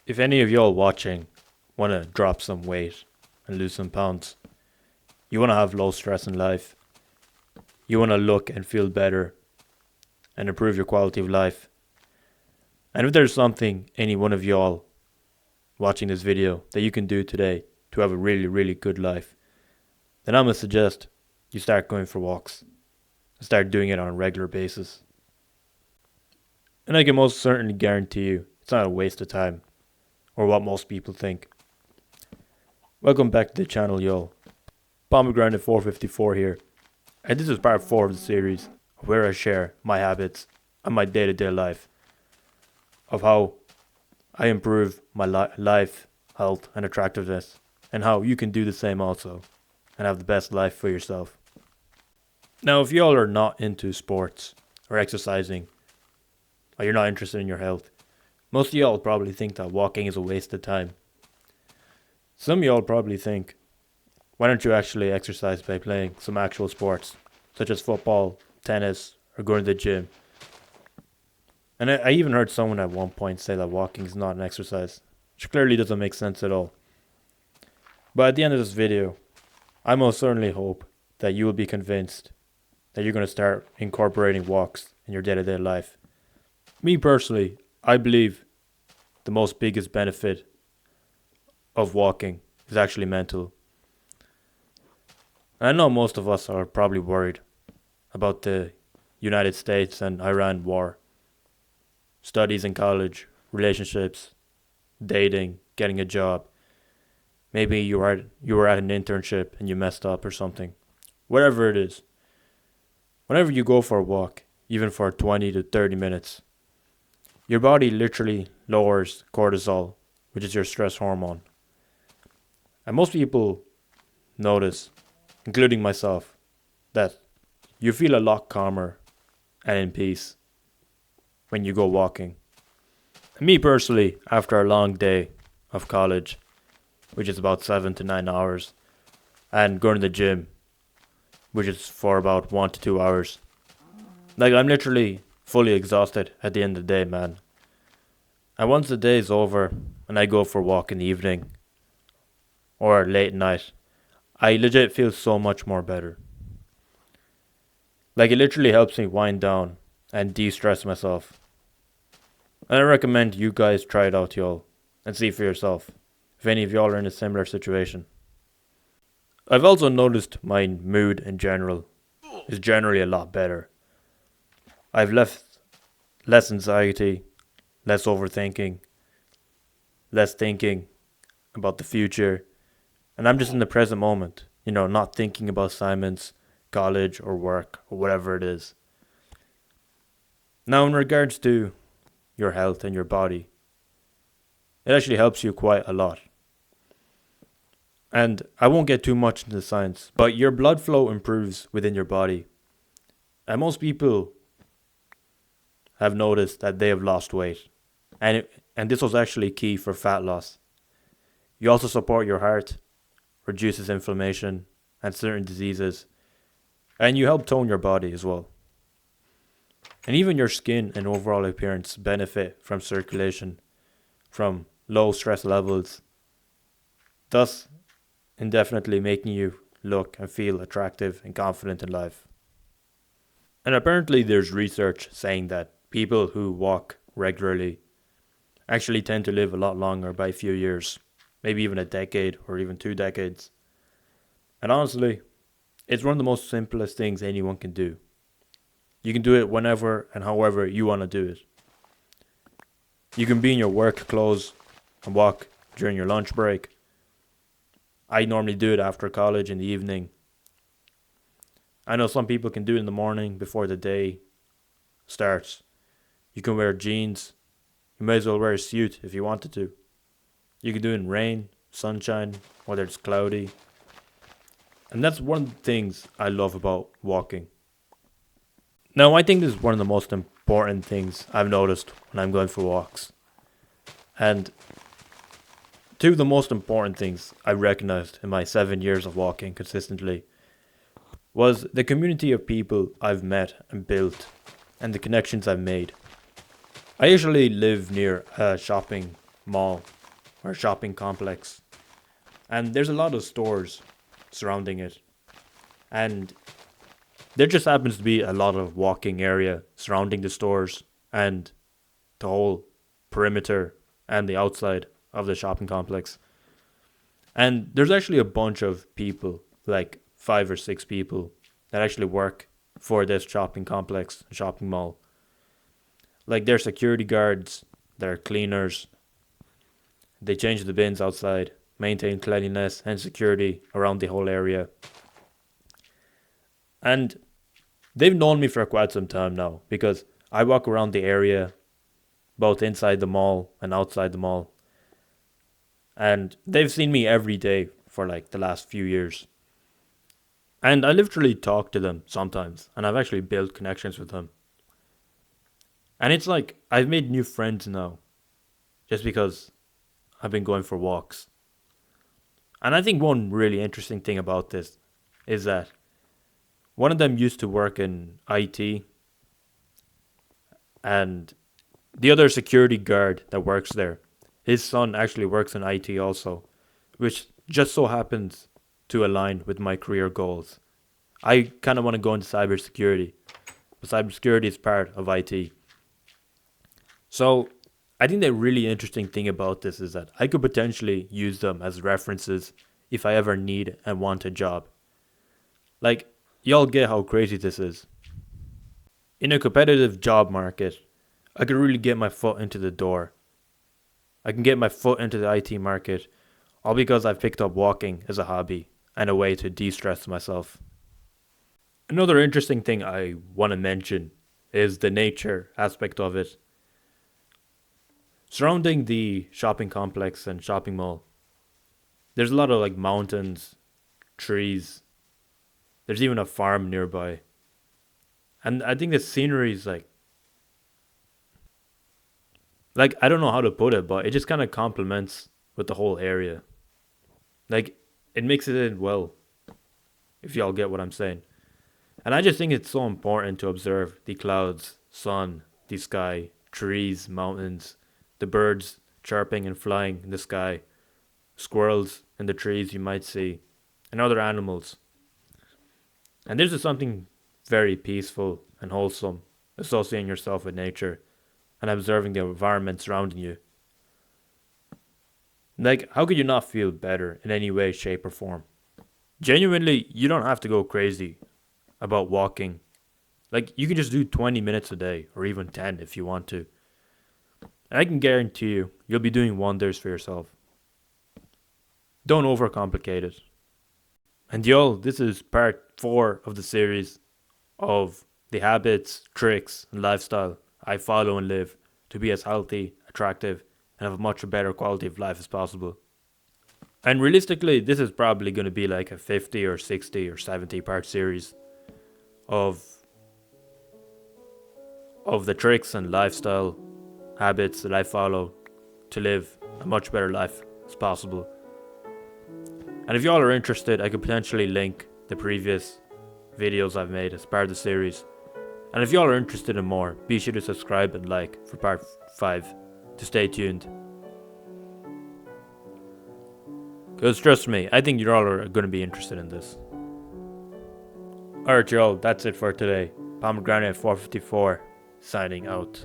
If any of y'all watching want to drop some weight and lose some pounds, you want to have low stress in life, you want to look and feel better and improve your quality of life, and if there's something any one of y'all watching this video that you can do today to have a really, really good life, then I'm going to suggest you start going for walks and start doing it on a regular basis. And I can most certainly guarantee you it's not a waste of time or what most people think. Welcome back to the channel, y'all. Pomegranate 454 here, and this is part 4 of the series where I share my habits and my day-to-day life of how I improve my life, health, and attractiveness, and how you can do the same also and have the best life for yourself. Now, if y'all are not into sports or exercising, or you're not interested in your health, most of y'all probably think that walking is a waste of time. Some of y'all probably think, why don't you actually exercise by playing some actual sports, such as football, tennis, or going to the gym? And I even heard someone at one point say that walking is not an exercise, which clearly doesn't make sense at all. But at the end of this video, I most certainly hope that you will be convinced that you're going to start incorporating walks in your day-to-day life. Me personally, I believe the most biggest benefit of walking is actually mental. And I know most of us are probably worried about the United States and Iran war, studies in college, relationships, dating, getting a job. Maybe you were at an internship and you messed up or something. Whatever it is, whenever you go for a walk, even for 20 to 30 minutes, your body literally lowers cortisol, which is your stress hormone. And most people notice, including myself, that you feel a lot calmer and in peace when you go walking. And me personally, after a long day of college, which is about 7 to 9 hours, and going to the gym, which is for about 1 to 2 hours, like I'm literally fully exhausted at the end of the day, man. And once the day is over and I go for a walk in the evening or late at night, I legit feel so much more better. Like, it literally helps me wind down and de-stress myself. And I recommend you guys try it out, y'all, and see for yourself if any of y'all are in a similar situation. I've also noticed my mood in general is generally a lot better. I've left less anxiety, less overthinking, less thinking about the future, and I'm just in the present moment, not thinking about assignments, college, or work, or whatever it is. Now, in regards to your health and your body, it actually helps you quite a lot. And I won't get too much into the science, but your blood flow improves within your body. And most people have noticed that they have lost weight. And this was actually key for fat loss. You also support your heart, reduces inflammation and certain diseases, and you help tone your body as well. And even your skin and overall appearance benefit from circulation, from low stress levels, thus indefinitely making you look and feel attractive and confident in life. And apparently there's research saying that people who walk regularly actually tend to live a lot longer by a few years, maybe even a decade or even 2 decades. And honestly, it's one of the most simplest things anyone can do. You can do it whenever and however you want to do it. You can be in your work clothes and walk during your lunch break. I normally do it after college in the evening. I know some people can do it in the morning before the day starts. You can wear jeans. You may as well wear a suit if you wanted to. You can do it in rain, sunshine, whether it's cloudy. And that's one of the things I love about walking. Now, I think this is one of the most important things I've noticed when I'm going for walks. And two of the most important things I recognized in my 7 years of walking consistently was the community of people I've met and built and the connections I've made. I usually live near a shopping mall or shopping complex. And there's a lot of stores surrounding it. And there just happens to be a lot of walking area surrounding the stores and the whole perimeter and the outside of the shopping complex. And there's actually a bunch of people, like 5 or 6 people, that actually work for this shopping complex, shopping mall. Like they're security guards, they're cleaners, they change the bins outside, maintain cleanliness and security around the whole area. And they've known me for quite some time now because I walk around the area, both inside the mall and outside the mall. And they've seen me every day for like the last few years. And I literally talk to them sometimes, and I've actually built connections with them. And it's like I've made new friends now just because I've been going for walks. And I think one really interesting thing about this is that one of them used to work in IT, and the other security guard that works there, his son actually works in IT also, which just so happens to align with my career goals. I kind of want to go into cybersecurity, but cybersecurity is part of IT. So I think the really interesting thing about this is that I could potentially use them as references if I ever need and want a job. Like, y'all get how crazy this is. In a competitive job market, I could really get my foot into the door. I can get my foot into the IT market all because I've picked up walking as a hobby and a way to de-stress myself. Another interesting thing I want to mention is the nature aspect of it. Surrounding the shopping complex and shopping mall, there's a lot of like mountains, trees. There's even a farm nearby. And I think the scenery is like I don't know how to put it, but it just kind of complements with the whole area. Like it mixes it in well, if y'all get what I'm saying. And I just think it's so important to observe the clouds, sun, the sky, trees, mountains, the birds chirping and flying in the sky, squirrels in the trees you might see, and other animals. And there's just something very peaceful and wholesome associating yourself with nature and observing the environment surrounding you. Like, how could you not feel better in any way, shape, or form? Genuinely, you don't have to go crazy about walking. Like, you can just do 20 minutes a day, or even 10 if you want to. And I can guarantee you, you'll be doing wonders for yourself. Don't overcomplicate it. And y'all, this is part 4 of the series of the habits, tricks, and lifestyle I follow and live to be as healthy, attractive, and have a much better quality of life as possible. And realistically, this is probably going to be like a 50 or 60 or 70 part series of the tricks and lifestyle habits that I follow to live a much better life as possible. And if y'all are interested, I could potentially link the previous videos I've made as part of the series. And if y'all are interested in more, be sure to subscribe and like for part 5 to stay tuned. Because trust me, I think you all are going to be interested in this. Alright y'all, that's it for today. Pomegranate 454 signing out.